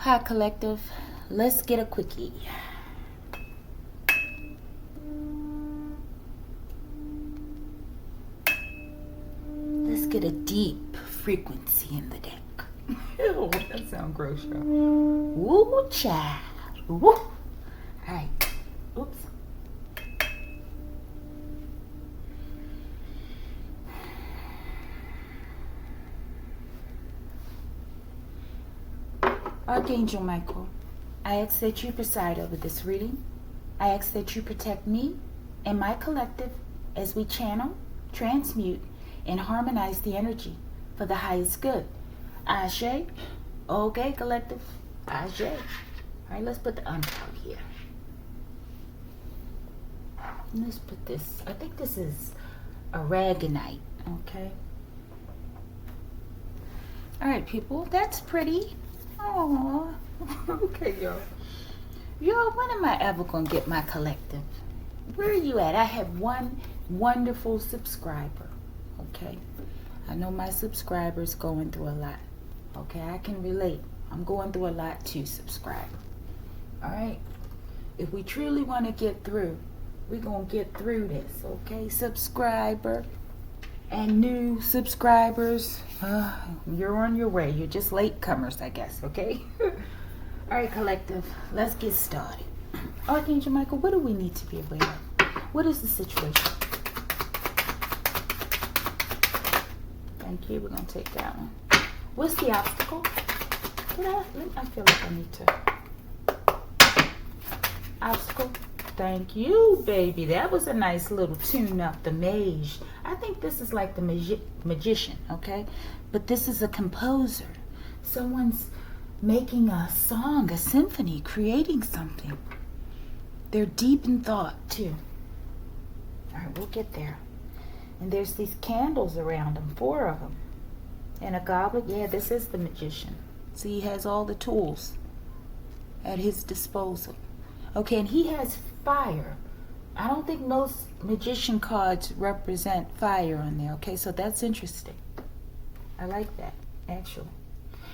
Hi, collective. Let's get a quickie. Let's get a deep frequency in the deck. Ew, that sounds gross, y'all. Woo, child. Woo. All right. Oops. Archangel Michael, I ask that you preside over this reading. I ask that you protect me and my collective as we channel, transmute, and harmonize the energy for the highest good. Ashe. Okay, collective. Ashe. All right, let's put the out here. Let's put this. I think this is aragonite. Okay. All right, people. That's pretty. Oh, okay, y'all. Y'all, when am I ever gonna get my collective? Where are you at? I have one wonderful subscriber. Okay, I know my subscriber's going through a lot. Okay, I can relate. I'm going through a lot too, subscriber. All right, if we truly want to get through, we're gonna get through this. Okay, subscriber and new subscribers, you're on your way. You're just latecomers, I guess. Okay. All right, collective, let's get started. Archangel Michael, what do we need to be aware of? What is the situation? Thank you. We're going to take that one. What's the obstacle? I feel like I need to. Obstacle. Thank you, baby. That was a nice little tune up. The mage. I think this is like the magician, okay? But this is a composer. Someone's making a song, a symphony, creating something. They're deep in thought, too. All right, we'll get there. And there's these candles around them, 4 of them. And a goblet. Yeah, this is the magician. See, he has all the tools at his disposal. Okay, and he has fire. I don't think most magician cards represent fire on there, okay? So that's interesting. I like that, actually.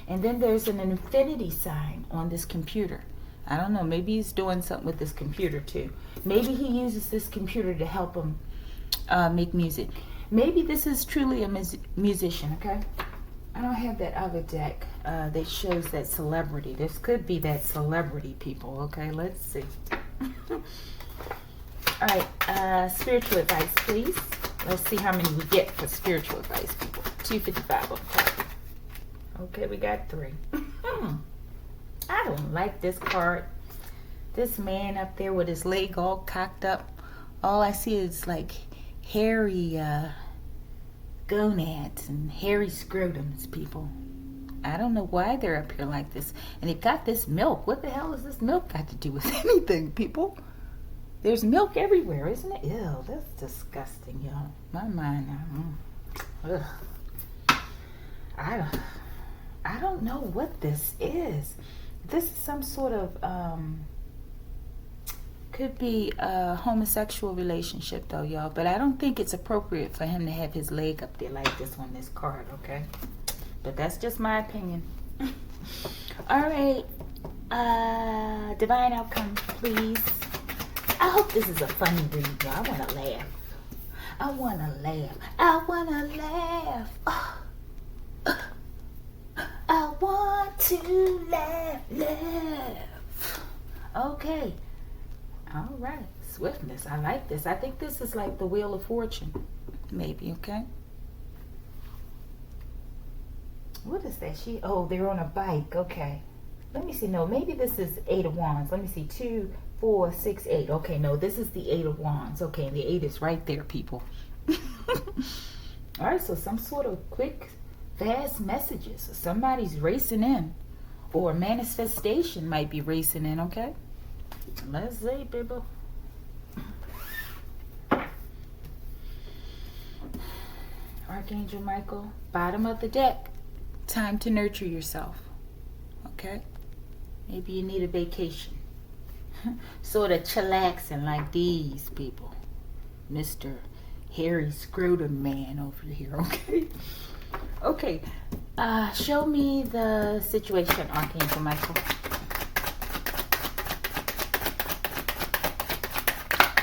And then there's an infinity sign on this computer. I don't know, maybe he's doing something with this computer too. Maybe he uses this computer to help him make music. Maybe this is truly a musician, okay? I don't have that other deck that shows that celebrity. This could be that celebrity, people, okay? Let's see. All right, spiritual advice, please. Let's see how many we get for spiritual advice, people. 255 on top. Okay, we got 3. I don't like this card. This man up there with his leg all cocked up. All I see is like hairy gonads and hairy scrotums, people. I don't know why they're up here like this. And they got this milk. What the hell has this milk got to do with anything, people? There's milk everywhere, isn't it? Ew, that's disgusting, y'all. My mind. Ugh. I don't know what this is. This is some sort of could be a homosexual relationship, though, y'all. But I don't think it's appropriate for him to have his leg up there like this on this card, okay? But that's just my opinion. All right. Divine outcome, please. I hope this is a funny read, y'all. I want to laugh. I want to laugh. I want to laugh. I want to laugh. Okay. All right. Swiftness. I like this. I think this is like the Wheel of Fortune. Maybe, okay? What is that? Oh, they're on a bike. Okay. Let me see. No, maybe this is 8 of Wands. Let me see. 2, 4, 6, 8. Okay, no, this is the 8 of Wands. Okay, and the 8 is right there, people. All right, so some sort of quick, fast messages. Somebody's racing in. Or a manifestation might be racing in, okay? Let's see, people. Archangel Michael, bottom of the deck. Time to nurture yourself. Okay? Maybe you need a vacation. Sort of chillaxing like these people. Mr. Hairy Scrotum Man over here, okay? Okay. Show me the situation, Archangel Michael.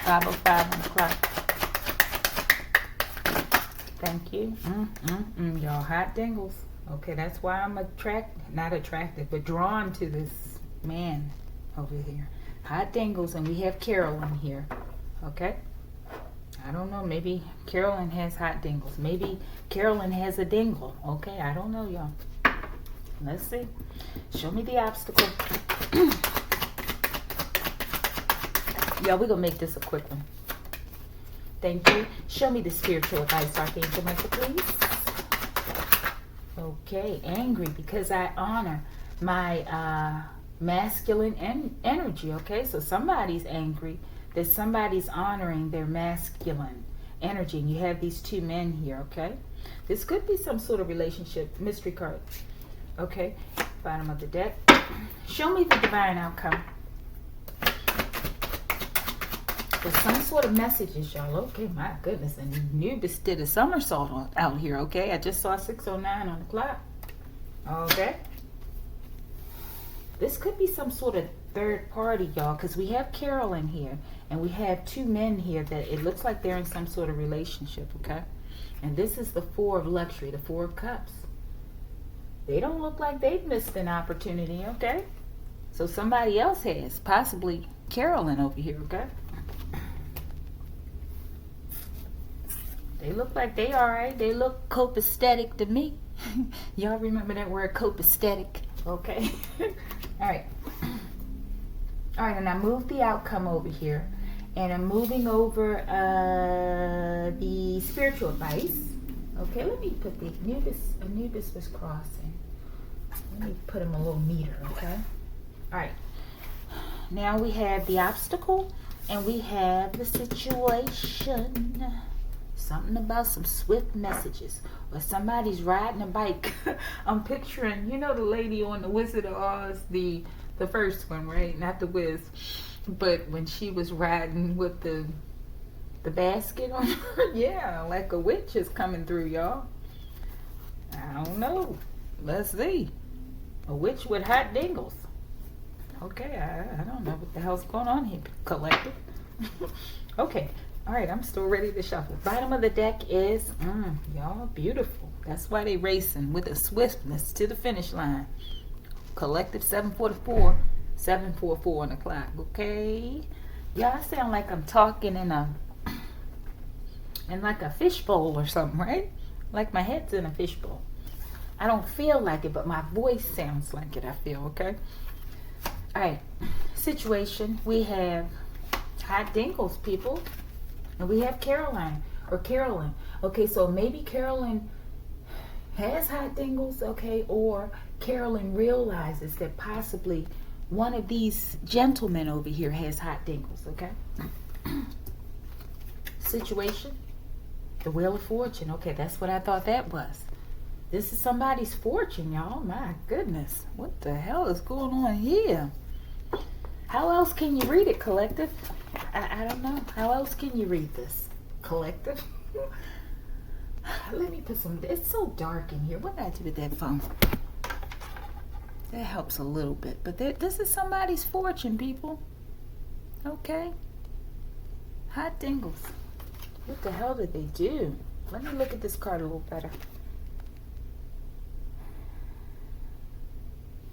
5:05 on the clock. Thank you. Y'all hot dingles. Okay, that's why I'm not attracted, but drawn to this man over here. Hot dingles, and we have Carolyn here. Okay? I don't know. Maybe Carolyn has hot dingles. Maybe Carolyn has a dingle. Okay, I don't know, y'all. Let's see. Show me the obstacle. Y'all, we're going to make this a quick one. Thank you. Show me the spiritual advice, Archangel Michael, please. Okay, angry because I honor my masculine energy. Okay, so somebody's angry that somebody's honoring their masculine energy. And you have these two men here, okay? This could be some sort of relationship. Mystery card. Okay, bottom of the deck. Show me the divine outcome. There's some sort of messages, y'all. Okay, my goodness. And Nubis did a somersault out here, okay? I just saw 6:09 on the clock. Okay. This could be some sort of third party, y'all, because we have Carolyn here, and we have two men here that it looks like they're in some sort of relationship, okay? And this is the Four of Luxury, the Four of Cups. They don't look like they've missed an opportunity, okay? So somebody else has, possibly Carolyn over here, okay? They look like they all right. They look copacetic to me. Y'all remember that word, copacetic? Okay. All right. All right, and I moved the outcome over here. And I'm moving over the spiritual advice. Okay, let me put the Anubis was crossing. Let me put him a little meter, okay? All right. Now we have the obstacle and we have the situation. Something about some swift messages. Or somebody's riding a bike. I'm picturing, you know, the lady on the Wizard of Oz, the first one, right? Not the Wiz. But when she was riding with the basket on her. Yeah, like a witch is coming through, y'all. I don't know. Let's see. A witch with hot dingles. Okay, I don't know what the hell's going on here, collective. Okay, all right, I'm still ready to shuffle. Bottom of the deck is, y'all, beautiful. That's why they racing with a swiftness to the finish line. Collective 744, 744 on the clock, okay? Y'all sound like I'm talking in like a fishbowl or something, right? Like my head's in a fishbowl. I don't feel like it, but my voice sounds like it, I feel, okay? All right, situation, we have hot dingles, people. And we have Caroline or Carolyn. Okay, so maybe Carolyn has hot dingles, okay, or Carolyn realizes that possibly one of these gentlemen over here has hot dingles, okay? Situation, the Wheel of Fortune. Okay, that's what I thought that was. This is somebody's fortune, y'all. My goodness. What the hell is going on here? How else can you read it, collective? I don't know. How else can you read this, collective? Let me put some... It's so dark in here. What did I do with that phone? That helps a little bit. But this is somebody's fortune, people. Okay. Hot dingles. What the hell did they do? Let me look at this card a little better.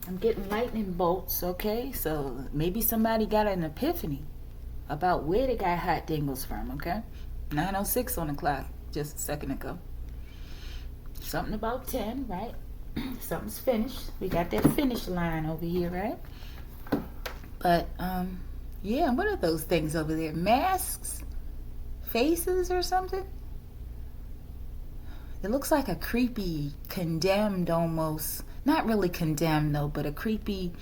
I'm getting lightning bolts, okay? So maybe somebody got an epiphany about where they got hot dingles from, okay? 9:06 on the clock just a second ago. Something about 10, right? Something's finished. We got that finish line over here, right? But, yeah, what are those things over there? Masks? Faces or something? It looks like a creepy, condemned almost. Not really condemned though, but a creepy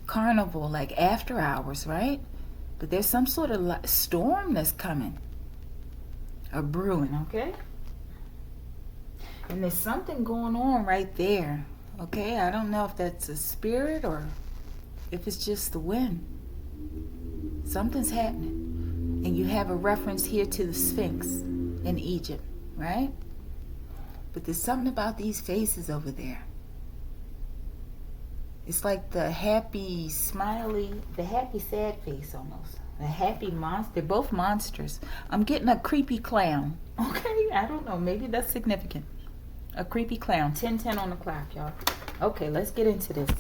carnival, like after hours, right? But there's some sort of storm that's coming. Or brewing, okay? And there's something going on right there, okay? I don't know if that's a spirit or if it's just the wind. Something's happening. And you have a reference here to the Sphinx in Egypt, right? But there's something about these faces over there. It's like the happy, smiley, the happy, sad face almost. A happy monster. They're both monsters. I'm getting a creepy clown. Okay, I don't know. Maybe that's significant. A creepy clown. 10:10 on the clock, y'all. Okay, let's get into this.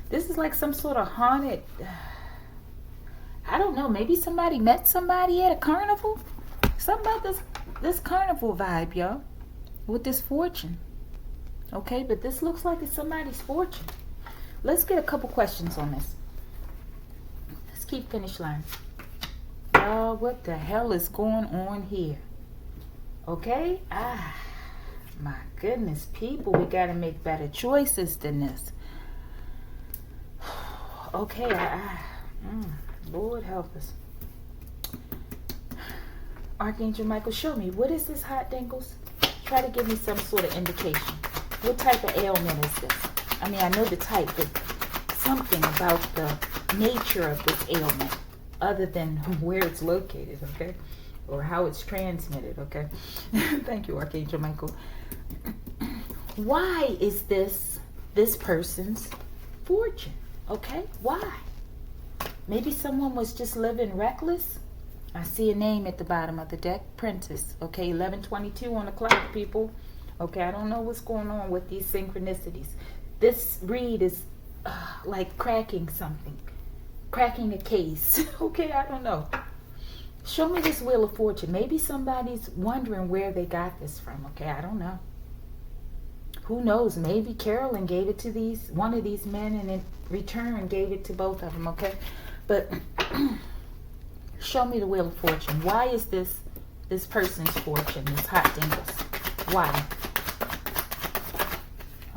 This is like some sort of haunted. I don't know. Maybe somebody met somebody at a carnival. Something about this carnival vibe, y'all. With this fortune. Okay, but this looks like it's somebody's fortune. Let's get a couple questions on this. Let's keep finish line. Y'all, what the hell is going on here? Okay? My goodness, people, we got to make better choices than this. Okay, Lord help us. Archangel Michael, show me. What is this, hot dingles? Try to give me some sort of indication. What type of ailment is this? I mean, I know the type, but something about the nature of this ailment other than where it's located, okay? Or how it's transmitted, okay? Thank you, Archangel Michael. Why is this person's fortune, okay? Why? Maybe someone was just living reckless. I see a name at the bottom of the deck, Princess, okay? 11:22 on the clock, people. Okay, I don't know what's going on with these synchronicities. This read is like cracking something. Cracking a case. Okay, I don't know. Show me this Wheel of Fortune. Maybe somebody's wondering where they got this from. Okay, I don't know. Who knows? Maybe Carolyn gave it to one of these men and in return gave it to both of them. Okay, but show me the Wheel of Fortune. Why is this person's fortune, this hot dingles? Why?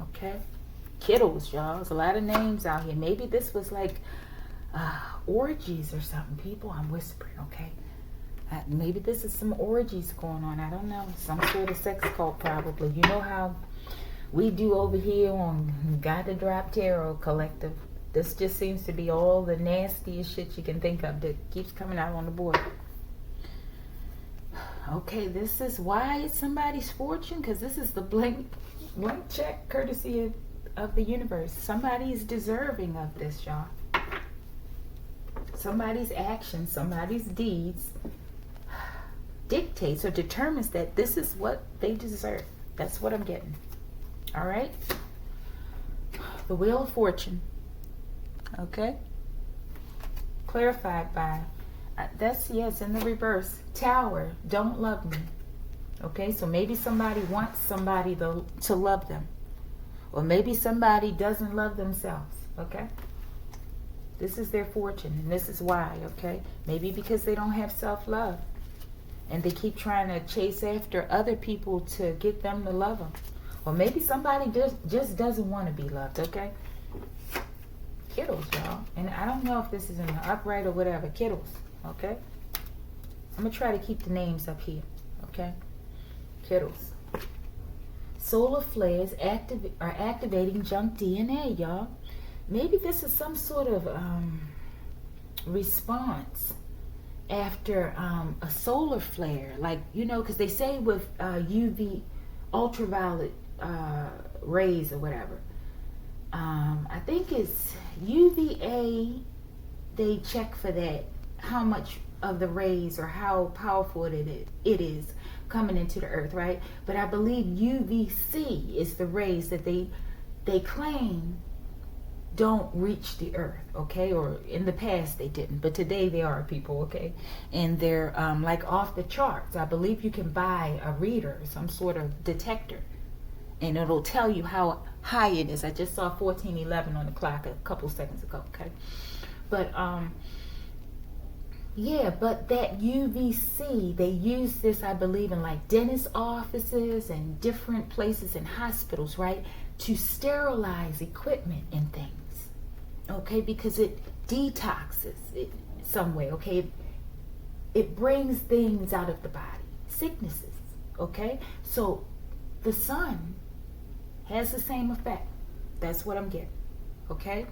Okay. Kittles, y'all. There's a lot of names out here. Maybe this was like orgies or something. People, I'm whispering, okay? Maybe this is some orgies going on. I don't know. Some sort of sex cult, probably. You know how we do over here on Got to Drop Tarot Collective. This just seems to be all the nastiest shit you can think of that keeps coming out on the board. Okay, this is why it's somebody's fortune, because this is the blank check courtesy of the universe. Somebody is deserving of this, y'all. Somebody's actions, somebody's deeds dictates or determines that this is what they deserve. That's what I'm getting. All right? The Wheel of Fortune. Okay? Clarified by that's, yes, in the reverse. Tower, don't love me. Okay, so maybe somebody wants somebody to love them. Or maybe somebody doesn't love themselves. Okay? This is their fortune, and this is why, okay? Maybe because they don't have self-love. And they keep trying to chase after other people to get them to love them. Or maybe somebody just doesn't want to be loved, okay? Kittles, y'all. And I don't know if this is in the upright or whatever. Kittles, okay? I'm going to try to keep the names up here, okay? Kittles. Solar flares are activating junk DNA, y'all. Maybe this is some sort of response after a solar flare. Like, you know, because they say with UV, ultraviolet rays or whatever. I think it's UVA, they check for that, how much of the rays or how powerful it is coming into the earth, right? But I believe UVC is the rays that they claim don't reach the earth, okay? Or in the past they didn't, but today they are, people, okay? And they're like off the charts. I believe you can buy a reader, some sort of detector, and it'll tell you how high it is. I just saw 14:11 on the clock a couple seconds ago, okay? But yeah, but that UVC, they use this, I believe, in like dentist offices and different places in hospitals, right? To sterilize equipment and things, okay? Because it detoxes it some way, okay? It brings things out of the body, sicknesses, okay? So the sun has the same effect. That's what I'm getting, okay?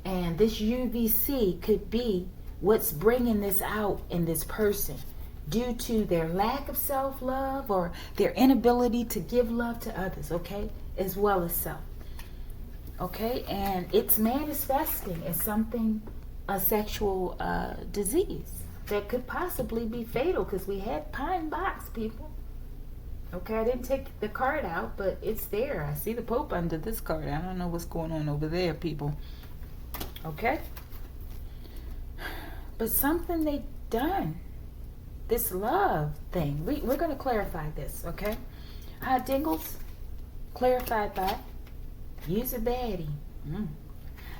And this UVC could be what's bringing this out in this person. due to their lack of self-love or their inability to give love to others, okay, as well as self. Okay, and it's manifesting as something, a sexual disease that could possibly be fatal, because we had pine box, people. Okay, I didn't take the card out, but it's there. I see the Pope under this card. I don't know what's going on over there, people. Okay? But something they done. This love thing. We're going to clarify this, okay? Hot Dingles, clarified by use a baddie.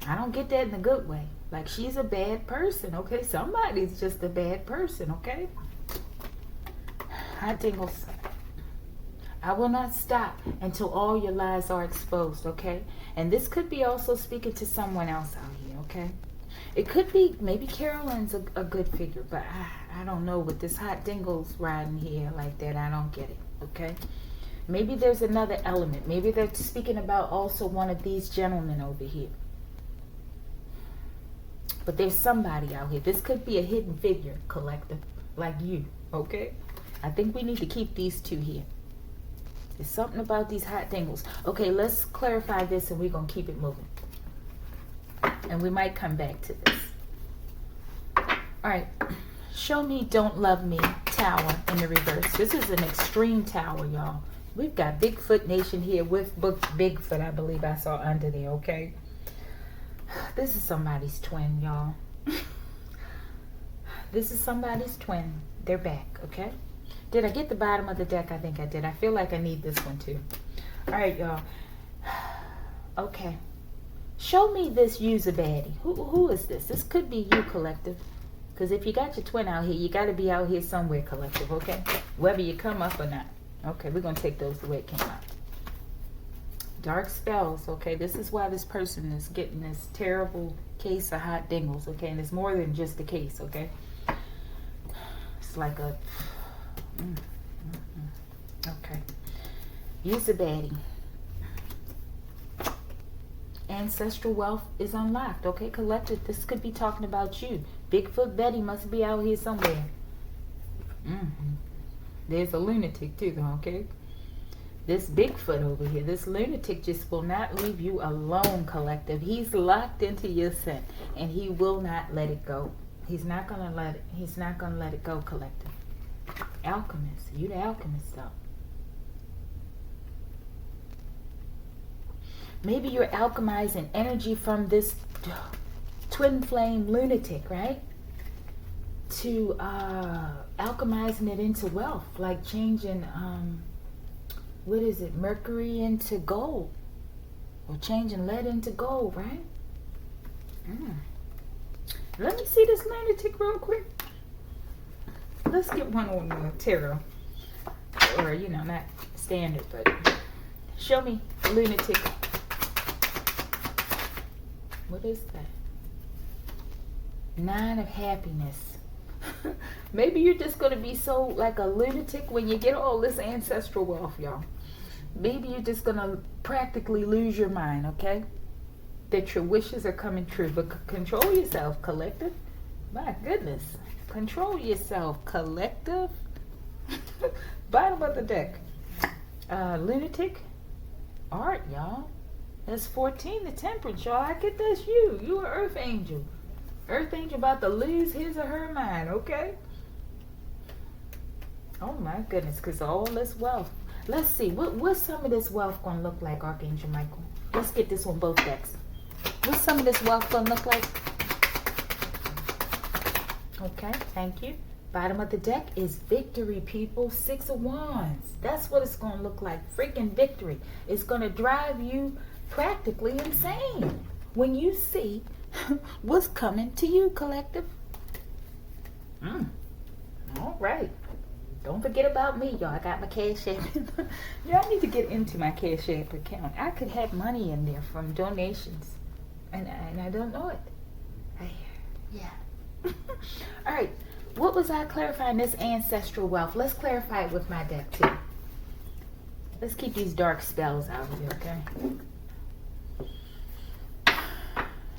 I don't get that in a good way. Like she's a bad person, okay? Somebody's just a bad person, okay? Hot Dingles. I will not stop until all your lies are exposed, okay? And this could be also speaking to someone else out here, okay? It could be, maybe Carolyn's a good figure, but I don't know with this Hot Dingles riding here like that. I don't get it, okay? Maybe there's another element. Maybe they're speaking about also one of these gentlemen over here. But there's somebody out here. This could be a hidden figure, collective, like you, okay? I think we need to keep these two here. There's something about these Hot Dingles. Okay, let's clarify this and we're going to keep it moving. And we might come back to this. All right. Show me Don't Love Me Tower in the reverse. This is an extreme tower, y'all. We've got Bigfoot Nation here with Bigfoot, I believe I saw under there, okay? This is somebody's twin, y'all. This is somebody's twin. They're back, okay? Did I get the bottom of the deck? I think I did. I feel like I need this one too. All right, y'all. Okay. Show me this user baddie. Who is this? This could be you, collective. Because if you got your twin out here, you got to be out here somewhere, collective, okay? Whether you come up or not. Okay, we're going to take those the way it came out. Dark spells, okay? This is why this person is getting this terrible case of Hot Dingles, okay? And it's more than just a case, okay? It's like a... Okay. Use a baddie. Ancestral wealth is unlocked. Okay, collective. This could be talking about you. Bigfoot Betty must be out here somewhere. There's a lunatic too, though. Okay. This Bigfoot over here, this lunatic just will not leave you alone, collective. He's locked into your scent, and he will not let it go. He's not gonna let it. He's not gonna let it go, collective. Alchemist, you the alchemist though. Maybe you're alchemizing energy from this twin flame lunatic, right? To alchemizing it into wealth, like changing what is it, mercury into gold, or changing lead into gold, right? Let me see this lunatic real quick. Let's get one on the tarot. Or, you know, not standard, but show me lunatic. What is that? Nine of happiness. Maybe you're just going to be so like a lunatic when you get all this ancestral wealth, y'all. Maybe you're just going to practically lose your mind, okay? That your wishes are coming true. But control yourself, collective. My goodness. Control yourself, collective. Bottom of the deck. Lunatic. Art, y'all. That's 14, the temperance, y'all. I get that's you. You are Earth Angel. Earth Angel about to lose his or her mind, okay? Oh my goodness, because all this wealth. Let's see, what's some of this wealth going to look like, Archangel Michael? Let's get this on both decks. What's some of this wealth going to look like? Okay, thank you. Bottom of the deck is victory, people. 6 of Wands. That's what it's going to look like. Freaking victory. It's going to drive you practically insane when you see what's coming to you, collective. All right. Don't forget about me, y'all. I got my Cash App. Y'all need to get into my Cash App account. I could have money in there from donations. And I don't know it. Yeah. All right. What was I clarifying? This ancestral wealth. Let's clarify it with my deck, too. Let's keep these dark spells out of here, okay?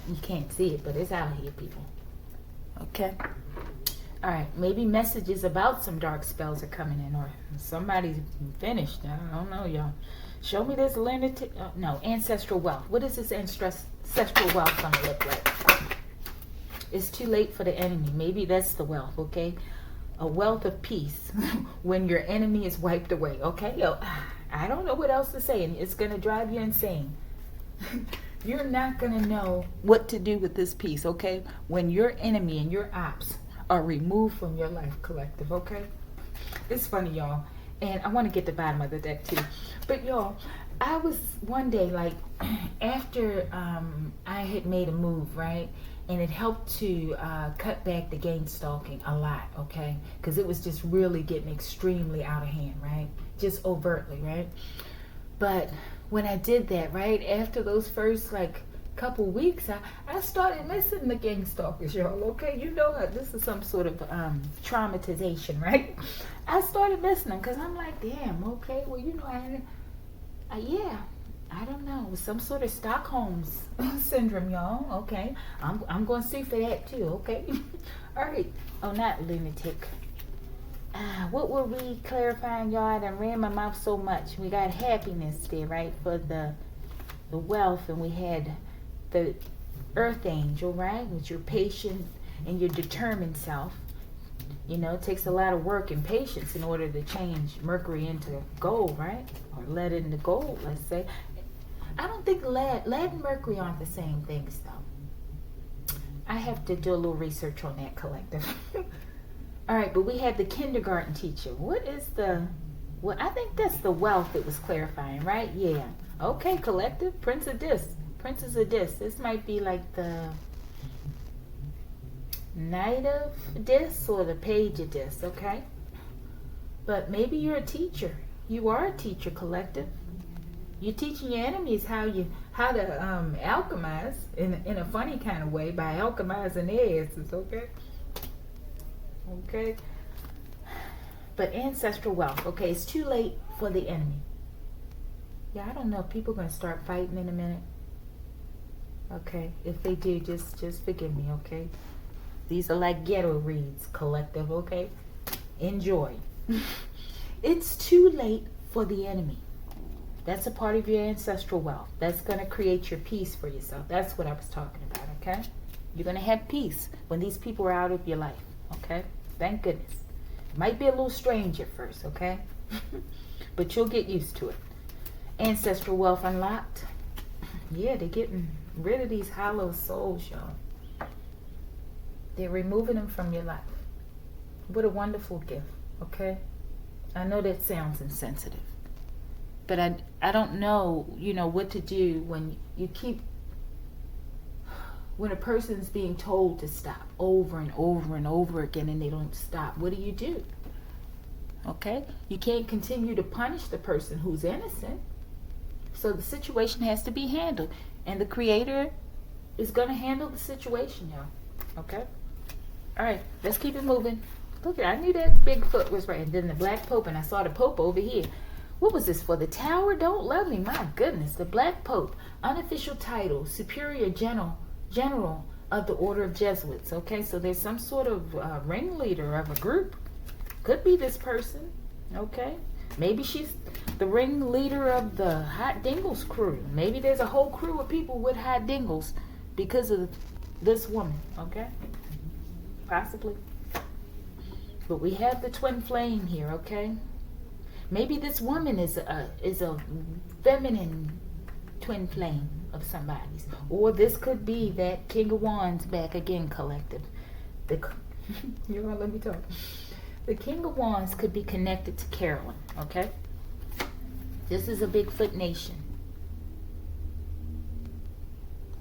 You can't see it, but it's out here, people. Okay? All right, maybe messages about some dark spells are coming in, or somebody's finished. I don't know, y'all. Show me this lunatic. No, ancestral wealth. What is this ancestral wealth going to look like? It's too late for the enemy. Maybe that's the wealth, okay? A wealth of peace when your enemy is wiped away, okay? Yo, I don't know what else to say, and it's going to drive you insane. You're not going to know what to do with this peace, okay? When your enemy and your ops are removed from your life, collective, okay? It's funny, y'all, and I want to get the bottom of the deck too. But y'all, I was one day, like, after I had made a move, right? And it helped to cut back the game stalking a lot, okay? Because it was just really getting extremely out of hand, right? Just overtly, right? But when I did that, right, after those first, like, couple weeks, I started missing the gang stalkers, y'all, okay? You know this is some sort of traumatization, right? I started missing them because I'm like, damn, okay, well, you know, yeah, I don't know, some sort of Stockholm's syndrome, y'all, okay? I'm going to see for that too, okay? All right. Oh, not lunatic. What were we clarifying, y'all? I done ran my mouth so much. We got happiness there, right, for the wealth, and we had the earth angel, right, with your patient and your determined self. You know, it takes a lot of work and patience in order to change Mercury into gold, right, or lead into gold, let's say. I don't think lead and Mercury aren't the same things, though. I have to do a little research on that, collective. All right, but we had the kindergarten teacher. What is well, I think that's the wealth it was clarifying, right? Yeah. Okay, collective, Prince of Discs. Princess of Discs. This might be like the Knight of Discs or the Page of Discs, okay? But maybe you're a teacher. You are a teacher, collective. You're teaching your enemies how to alchemize in a funny kind of way by alchemizing their asses, okay? Okay. But ancestral wealth, okay, it's too late for the enemy. Yeah, I don't know if people are going to start fighting in a minute. Okay, if they do, just forgive me, okay? These are like ghetto reads, collective, okay? Enjoy. It's too late for the enemy. That's a part of your ancestral wealth. That's going to create your peace for yourself. That's what I was talking about, okay? You're going to have peace when these people are out of your life, okay? Thank goodness. Might be a little strange at first, okay? But you'll get used to it. Ancestral wealth unlocked. Yeah, they're getting rid of these hollow souls, y'all. They're removing them from your life. What a wonderful gift, okay? I know that sounds insensitive, but I don't know, you know, what to do when when a person's being told to stop over and over and over again and they don't stop. What do you do? Okay? You can't continue to punish the person who's innocent. So the situation has to be handled. And the Creator is going to handle the situation, y'all. Okay? All right, let's keep it moving. Look, I knew that Bigfoot was right. And then the Black Pope, and I saw the Pope over here. What was this for? The Tower Don't Love Me. My goodness. The Black Pope. Unofficial title. Superior General of the Order of Jesuits. Okay, so there's some sort of ringleader of a group. Could be this person. Okay. Maybe she's the ringleader of the Hot Dingles crew. Maybe there's a whole crew of people with Hot Dingles because of this woman. Okay. Possibly. But we have the twin flame here, okay? Maybe this woman is a feminine twin flame of somebody's. Or this could be that King of Wands back again, collective. You're gonna let me talk. The King of Wands could be connected to Carolyn, okay? This is a Bigfoot nation.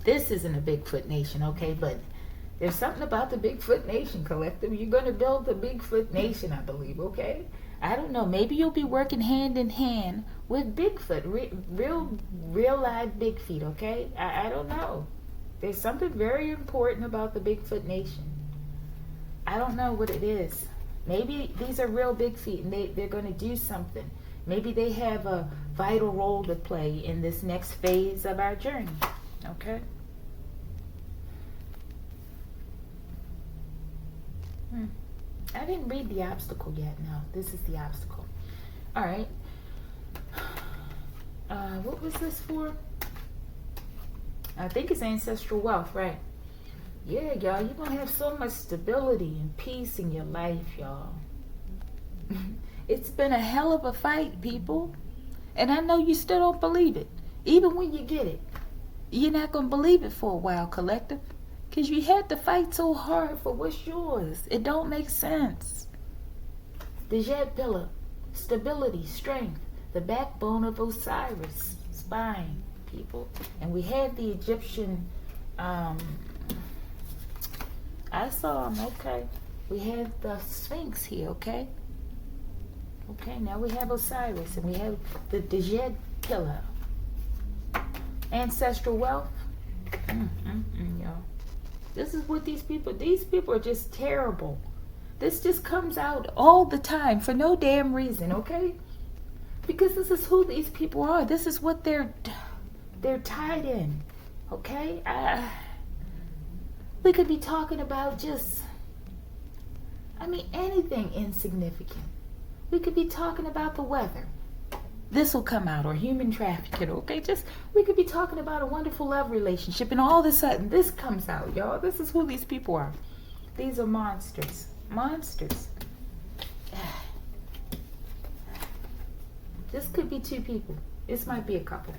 This isn't a Bigfoot nation, okay? But there's something about the Bigfoot Nation, collective. You're going to build the Bigfoot Nation, I believe, okay? I don't know. Maybe you'll be working hand in hand with Bigfoot. Real live Bigfeet, okay? I don't know. There's something very important about the Bigfoot Nation. I don't know what it is. Maybe these are real Bigfeet and they're going to do something. Maybe they have a vital role to play in this next phase of our journey, okay? I didn't read the obstacle yet. No, this is the obstacle. All right. What was this for? I think it's ancestral wealth, right? Yeah, y'all, you're going to have so much stability and peace in your life, y'all. It's been a hell of a fight, people. And I know you still don't believe it. Even when you get it, you're not going to believe it for a while, collective. Because you had to fight so hard for what's yours. It don't make sense. The Jed pillar, stability, strength, the backbone of Osiris, spine, people. And we had the Egyptian, I saw him, okay. We had the Sphinx here, okay. Okay, now we have Osiris, and we have the Jed pillar. Ancestral wealth. Y'all. This is what these people are just terrible. This just comes out all the time for no damn reason, okay? Because this is who these people are. This is what they're tied in, okay? We could be talking about just, anything insignificant. We could be talking about the weather. This will come out, or human trafficking, okay? We could be talking about a wonderful love relationship, and all of a sudden, this comes out, y'all. This is who these people are. These are monsters. Monsters. This could be two people. This might be a couple.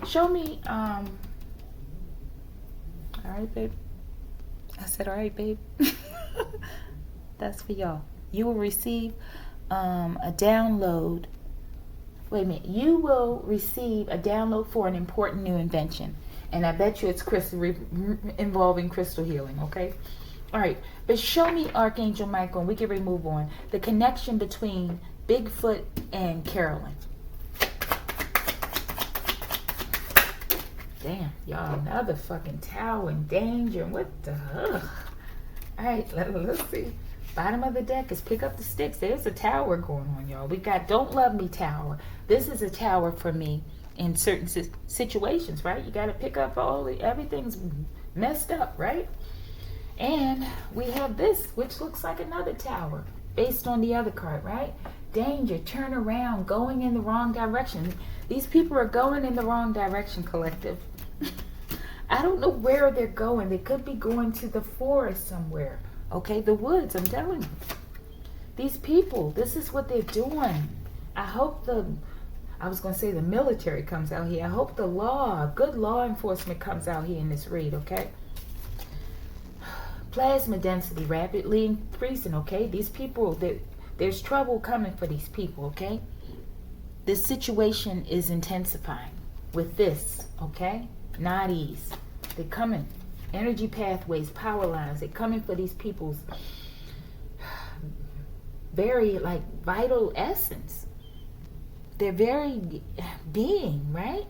Show me, all right, babe. I said, all right, babe. That's for y'all. You will receive a download. Wait a minute. You will receive a download for an important new invention. And I bet you it's involving crystal healing, okay? All right. But show me, Archangel Michael, and we can remove on the connection between Bigfoot and Carolyn. Damn, y'all, another fucking tower in danger. What the hell? All right, let's see. Bottom of the deck is pick up the sticks. There's a tower going on, y'all. We got Don't Love Me tower. This is a tower for me in certain situations, right? You got to pick up everything's messed up, right? And we have this, which looks like another tower based on the other card, right? Danger, turn around, going in the wrong direction. These people are going in the wrong direction, collective. I don't know where they're going. They could be going to the forest somewhere. Okay, the woods, I'm telling you. These people, this is what they're doing. I hope I was going to say the military comes out here. I hope good law enforcement comes out here in this read, okay? Plasma density rapidly increasing, okay? These people, there's trouble coming for these people, okay? This situation is intensifying with this, okay? Not ease. They're coming. Energy pathways, power lines, they're coming for these people's very vital essence. Their very being, right?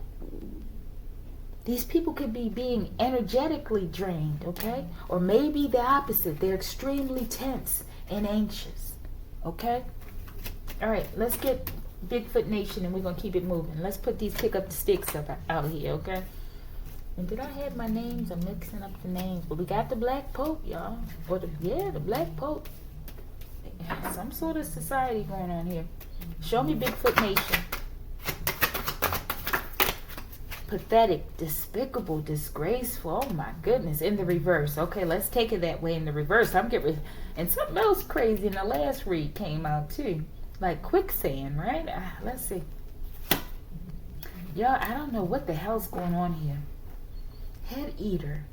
These people could be being energetically drained, okay? Or maybe the opposite. They're extremely tense and anxious, okay? All right, let's get Bigfoot Nation and we're going to keep it moving. Let's pick up the sticks out here, okay? And did I have my names? I'm mixing up the names. But we got the Black Pope, y'all. The Black Pope. Some sort of society going on here. Show me Bigfoot Nation. Pathetic, despicable, disgraceful. Oh my goodness. In the reverse. Okay, let's take it that way in the reverse. And something else crazy in the last read came out too. Like quicksand, right? Let's see. Y'all, I don't know what the hell's going on here. Head eater.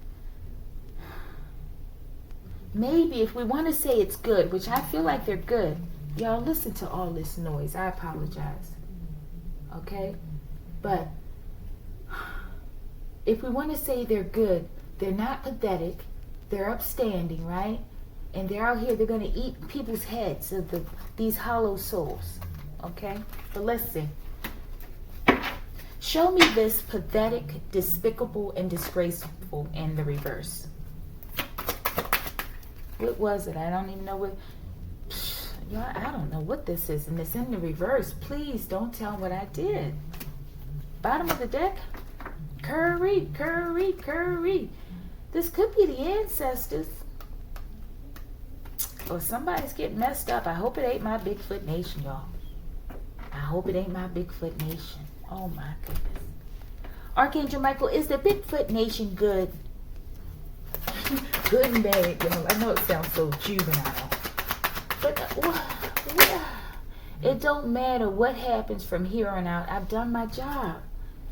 Maybe if we want to say it's good, which I feel like they're good. Y'all listen to all this noise. I apologize. Okay? But if we want to say they're good, they're not pathetic. They're upstanding, right? And they're out here, they're going to eat people's heads of these hollow souls. Okay? But let's see. Show me this pathetic, despicable, and disgraceful in the reverse. What was it? I don't even know what. Y'all, I don't know what this is. And it's in the reverse. Please don't tell what I did. Bottom of the deck. Curry, curry, curry. This could be the ancestors. or somebody's getting messed up. I hope it ain't my Bigfoot Nation, y'all. I hope it ain't my Bigfoot Nation. Oh my goodness. Archangel Michael, is the Bigfoot Nation good? Good and bad, y'all. I know it sounds so juvenile. But it don't matter what happens from here on out. I've done my job.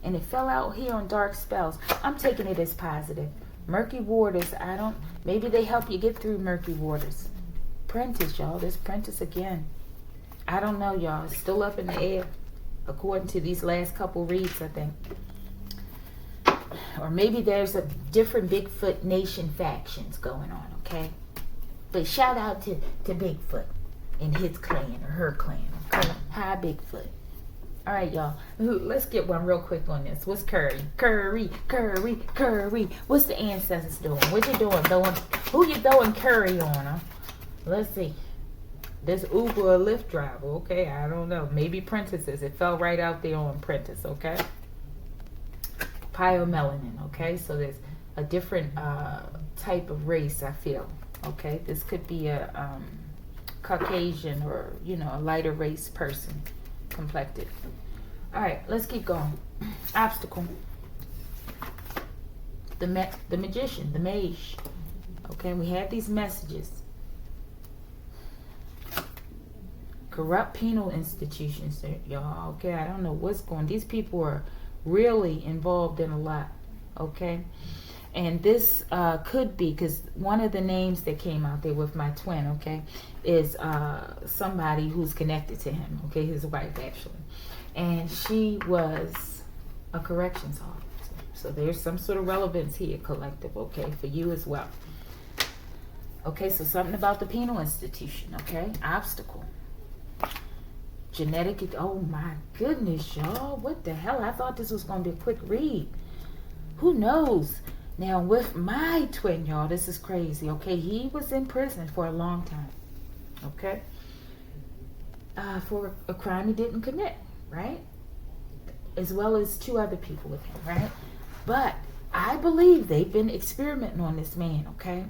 And it fell out here on dark spells. I'm taking it as positive. Murky waters, maybe they help you get through murky waters. Prentice, y'all. There's Prentice again. I don't know, y'all. It's still up in the air. According to these last couple reads, I think. Or maybe there's a different Bigfoot Nation factions going on, okay? But shout out to Bigfoot and his clan or her clan, okay? Hi, Bigfoot. All right, y'all. Let's get one real quick on this. What's Curry? Curry. What's the ancestors doing? What you doing? Who you throwing curry on, huh? Let's see. This Uber or Lyft driver, okay? I don't know. Maybe Prentices. It fell right out there on Prentice, okay? Melanin, okay? So there's a different type of race, I feel, okay? This could be a Caucasian or, a lighter race person. Complected. All right, let's keep going. Obstacle. The magician, the mage. Okay, we have these messages. Corrupt penal institutions, y'all. Okay, I don't know what's going on. These people are really involved in a lot. Okay, and this could be, because one of the names that came out there with my twin, okay, is somebody who's connected to him, okay, his wife actually. And she was a corrections officer. So there's some sort of relevance here, collective, okay, for you as well. Okay, so something about the penal institution, okay, obstacle. Genetic, oh my goodness, y'all, what the hell? I thought this was going to be a quick read. Who knows? Now, with my twin, y'all, this is crazy, okay? He was in prison for a long time, okay? For a crime he didn't commit, right? As well as 2 other people with him, right? But I believe they've been experimenting on this man, okay?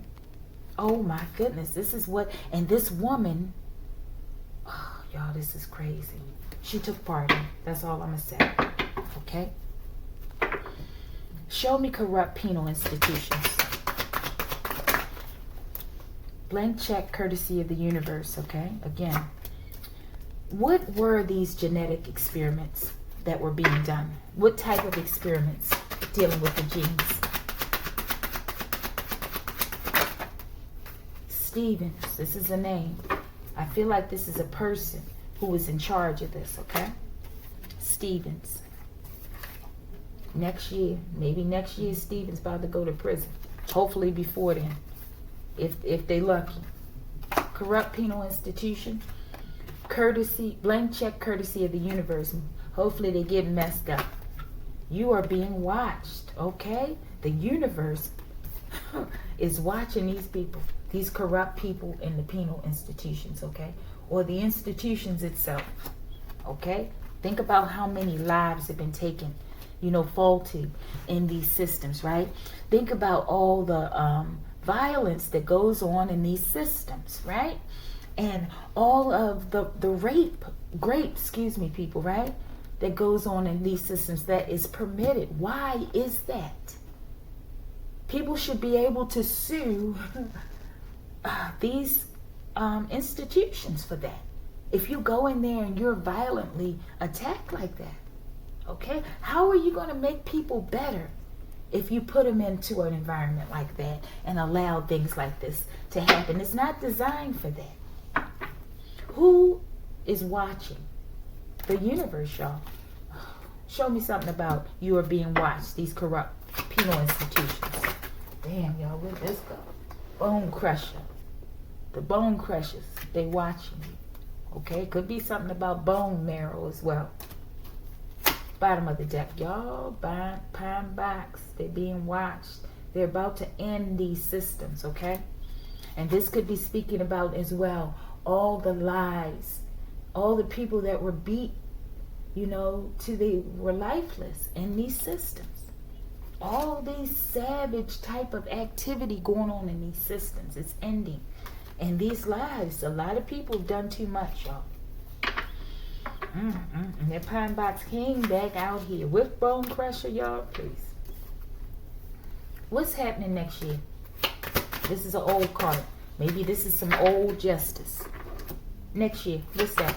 Oh, my goodness. This is what, and this woman, oh, y'all, this is crazy. She took part in it. That's all I'm going to say, okay? Show me corrupt penal institutions. Blank check, courtesy of the universe, okay? Again, what were these genetic experiments that were being done? What type of experiments dealing with the genes? Stevens, this is a name. I feel like this is a person who was in charge of this, okay? Stevens. Next year, maybe next year, Stephen's about to go to prison. Hopefully before then, if they lucky. Corrupt penal institution, courtesy, blank check, courtesy of the universe. Hopefully they get messed up. You are being watched, okay? The universe is watching these people, these corrupt people in the penal institutions, okay? Or the institutions itself, okay? Think about how many lives have been taken, faulty in these systems, right? Think about all the violence that goes on in these systems, right? And all of the rape, people, right? That goes on in these systems that is permitted. Why is that? People should be able to sue these institutions for that. If you go in there and you're violently attacked like that, okay? How are you going to make people better if you put them into an environment like that and allow things like this to happen? It's not designed for that. Who is watching? The universe, y'all. Show me something about you are being watched, these corrupt penal institutions. Damn, y'all, where'd this go? Bone crusher. The bone crushers, they watching you. Okay, could be something about bone marrow as well. Bottom of the deck, y'all. Pine box. They're being watched. They're about to end these systems, okay? And this could be speaking about as well all the lies, all the people that were beat, till they were lifeless in these systems. All these savage type of activity going on in these systems. It's ending. And these lives, a lot of people have done too much, y'all. And that Pine Box King back out here with Bone Crusher, y'all, please. What's happening next year? This is an old card. Maybe this is some old justice. Next year, what's that?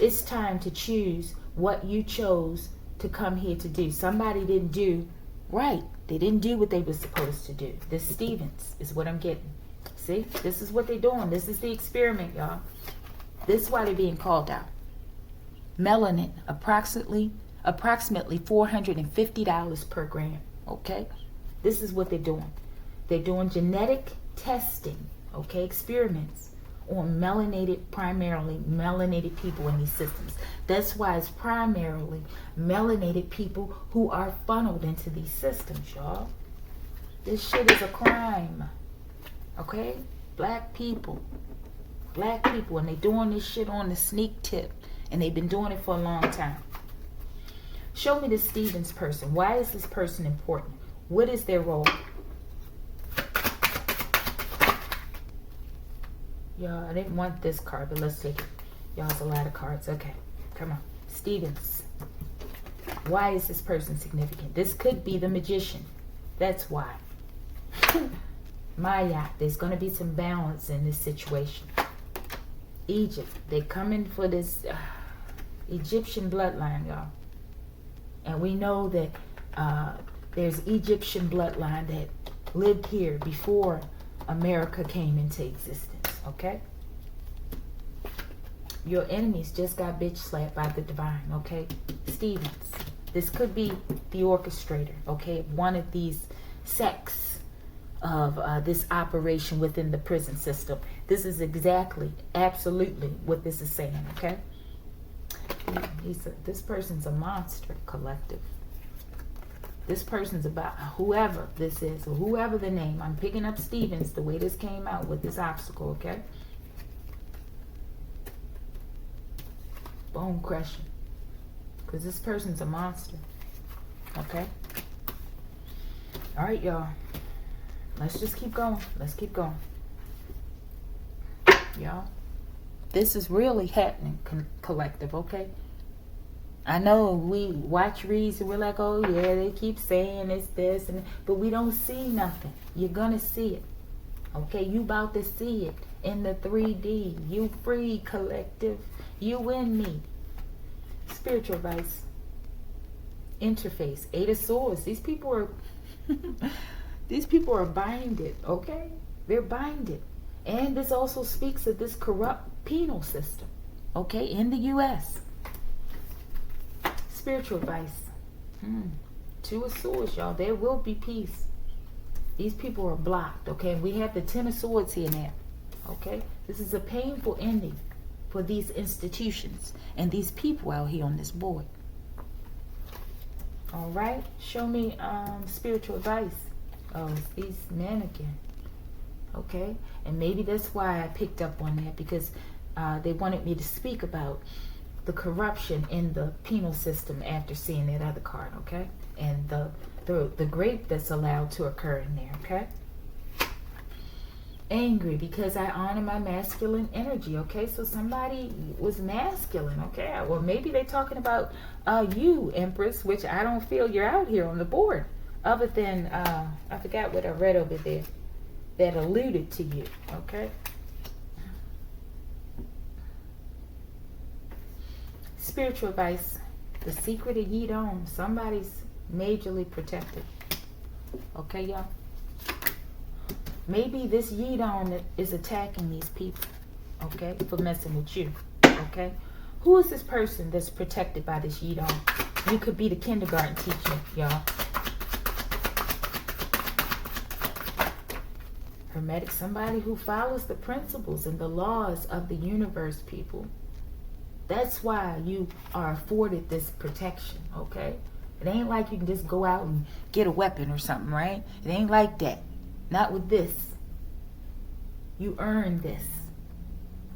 It's time to choose what you chose to come here to do. Somebody didn't do right. They didn't do what they were supposed to do. This Stevens is what I'm getting. See, this is what they're doing. This is the experiment, y'all. This is why they're being called out. Melanin, approximately $450 per gram. Okay, this is what they're doing. They're doing genetic testing. Okay, experiments on primarily melanated people in these systems. That's why it's primarily melanated people who are funneled into these systems, y'all. This shit is a crime. Okay, black people, and they doing this shit on the sneak tip, and they've been doing it for a long time. Show me this Stevens person. Why is this person important? What is their role? Y'all, I didn't want this card, but let's take it. Y'all, it's a lot of cards. Okay, come on. Stevens. Why is this person significant? This could be the magician. That's why. Maya, there's going to be some balance in this situation. Egypt, they're coming for this Egyptian bloodline, y'all. And we know that there's Egyptian bloodline that lived here before America came into existence. Okay, your enemies just got bitch slapped by the divine. Okay, Stevens, this could be the orchestrator. Okay, one of these sects of this operation within the prison system. This is exactly, absolutely what this is saying. Okay, this person's a monster collective. This person's about whoever this is, or whoever the name. I'm picking up Stevens the way this came out with this obstacle, okay? Bone crushing. Because this person's a monster. Okay? Alright, y'all. Let's just keep going. Let's keep going. Y'all. This is really happening, collective, okay? I know we watch reads and we're like, oh yeah, they keep saying it's this, but we don't see nothing. You're gonna see it. Okay, you about to see it in the 3D. You free, collective. You and me. Spiritual advice. Interface. 8 of Swords. These people are binded, okay? They're binded. And this also speaks of this corrupt penal system, okay, in the U.S. Spiritual advice. 2 of Swords, y'all. There will be peace. These people are blocked, okay? We have the 10 of Swords here now, okay? This is a painful ending for these institutions and these people out here on this board. All right? Show me spiritual advice. Oh, it's these men again. Okay? And maybe that's why I picked up on that, because they wanted me to speak about the corruption in the penal system after seeing that other card, okay? And the grape that's allowed to occur in there, okay? Angry because I honor my masculine energy, okay? So somebody was masculine, okay? Well, maybe they're talking about you, Empress, which I don't feel you're out here on the board. Other than, I forgot what I read over there that alluded to you, okay? Spiritual advice. The secret of Yidong. Somebody's majorly protected. Okay, y'all? Maybe this Yidong is attacking these people, okay, for messing with you, okay? Who is this person that's protected by this Yidong? You could be the kindergarten teacher, y'all. Hermetic, somebody who follows the principles and the laws of the universe, people. That's why you are afforded this protection, okay? It ain't like you can just go out and get a weapon or something, right? It ain't like that. Not with this. You earn this,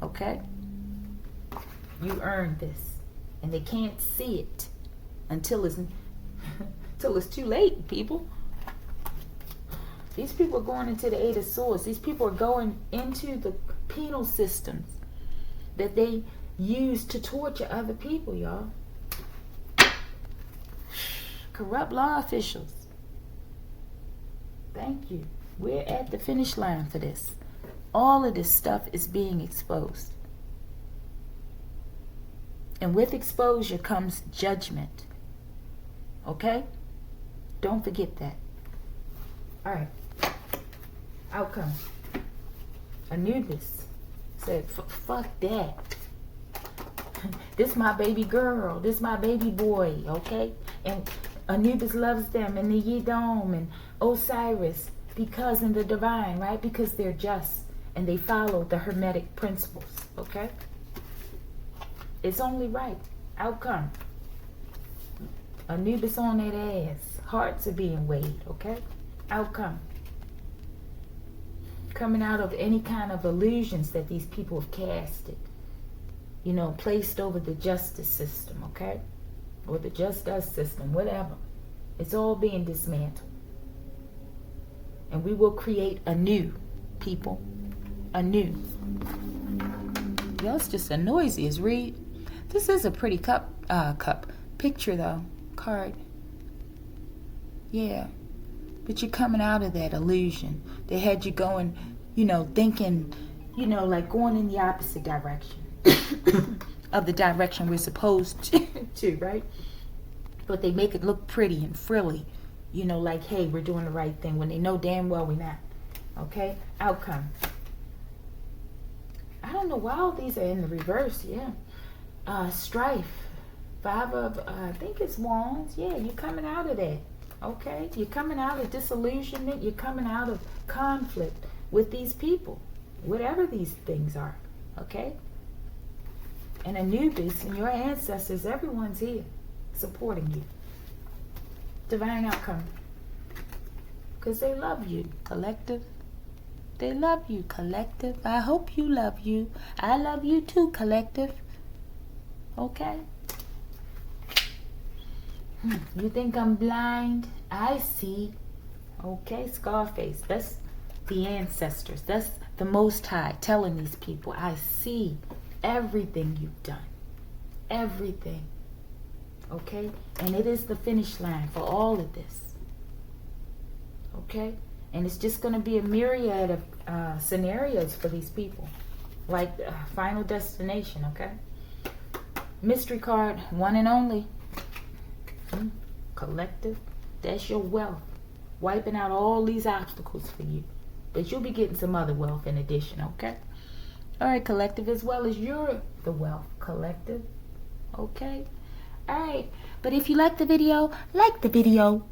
okay? You earn this. And they can't see it until it's too late, people. These people are going into the Eight of Swords. These people are going into the penal systems that they use to torture other people, y'all. Corrupt law officials. Thank you. We're at the finish line for this. All of this stuff is being exposed. And with exposure comes judgment. Okay? Don't forget that. All right. Outcome. Anubis said, fuck that. This my baby girl. This my baby boy. Okay? And Anubis loves them. And the Yidom and Osiris. Because in the divine, right? Because they're just. And they follow the Hermetic principles. Okay? It's only right. Outcome. Anubis on that ass. Hearts are being weighed. Okay? Outcome. Coming out of any kind of illusions that these people have casted. You know, placed over the justice system, okay? Or the just us system, whatever. It's all being dismantled. And we will create anew, people. Anew. Y'all, it's just a noisy as read. This is a pretty picture though. Card. Yeah. But you're coming out of that illusion. They had you going, you know, thinking, you know, like going in the opposite direction of the direction we're supposed to, right? But they make it look pretty and frilly, you know, like, hey, we're doing the right thing when they know damn well we're not. Okay? Outcome. I don't know why all these are in the reverse, yeah. Strife. 5 of, I think it's Wands. Yeah, you're coming out of that. Okay, you're coming out of disillusionment. You're coming out of conflict with these people, whatever these things are. Okay, and Anubis and your ancestors, everyone's here supporting you. Divine outcome, because they love you, collective. They love you, collective. I hope you love you. I love you too, collective. Okay. You think I'm blind? I see. Okay, Scarface. That's the ancestors. That's the Most High telling these people, I see everything you've done. Everything. Okay? And it is the finish line for all of this. Okay? And it's just going to be a myriad of scenarios for these people. Like Final Destination, okay? Mystery card, one and only. Collective, that's your wealth, wiping out all these obstacles for you, but you'll be getting some other wealth in addition. Okay, all right, collective, as well as you're the wealth, collective. Okay, all right, but if you like the video, like the video.